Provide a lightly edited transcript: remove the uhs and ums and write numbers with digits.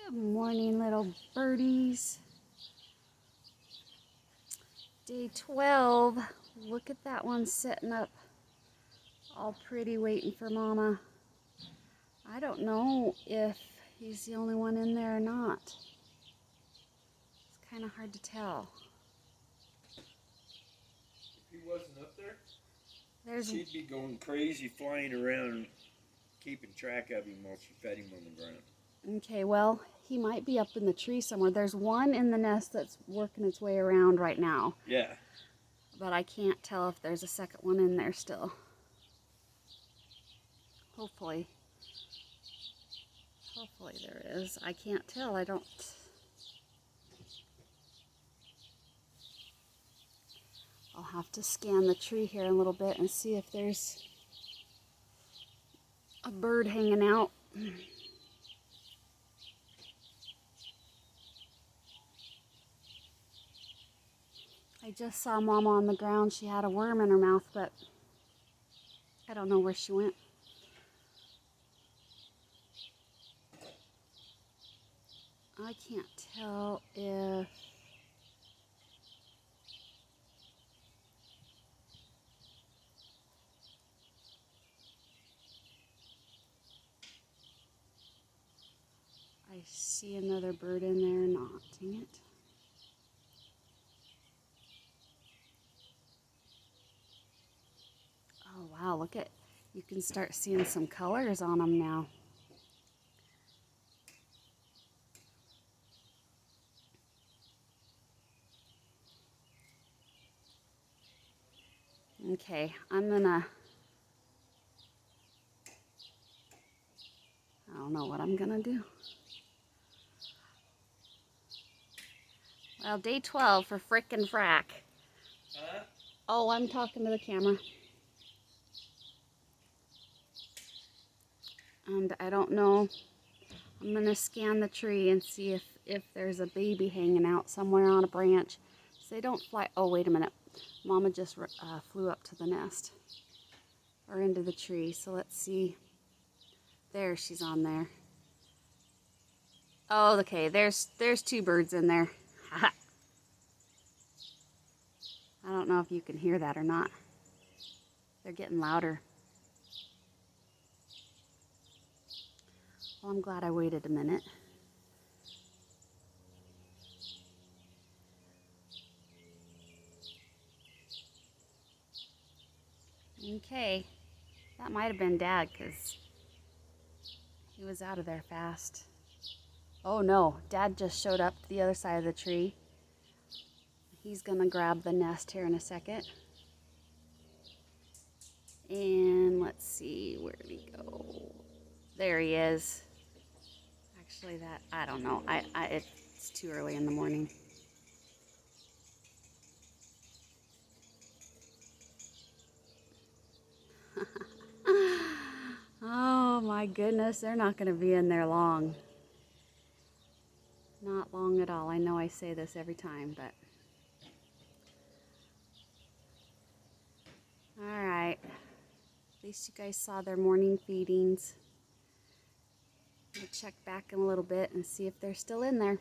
Good morning, little birdies. Day 12. Look at that one sitting up all pretty waiting for Mama. I don't know if he's the only one in there or not. It's kind of hard to tell. If he wasn't up there, she'd be going crazy, flying around, keeping track of him while she fed him on the ground. Okay, well, he might be up in the tree somewhere. There's one in the nest that's working its way around right now. Yeah. But I can't tell if there's a second one in there still. Hopefully there is. I can't tell. I'll have to scan the tree here in a little bit and see if there's a bird hanging out. I just saw Mama on the ground. She had a worm in her mouth, but I don't know where she went. I can't tell if I see another bird in there. Not, dang it. Oh wow, look at, you can start seeing some colors on them now. Okay, I don't know what I'm gonna do. Well, day 12 for Fric Frac. Huh? Oh, I'm talking to the camera. And I don't know. I'm gonna scan the tree and see if there's a baby hanging out somewhere on a branch. So they don't fly. Oh, wait a minute. Mama just flew up to the nest or into the tree. So let's see. There, she's on there. Oh, okay. There's two birds in there. I don't know if you can hear that or not. They're getting louder. Well, I'm glad I waited a minute. Okay, that might have been Dad because he was out of there fast. Oh no, Dad just showed up to the other side of the tree. He's gonna grab the nest here in a second. And let's see, where did he go? There he is. Actually, that, I don't know. It's too early in the morning. Oh my goodness, they're not gonna be in there long. Not long at all. I know I say this every time, but. All right. At least you guys saw their morning feedings. We'll check back in a little bit and see if they're still in there.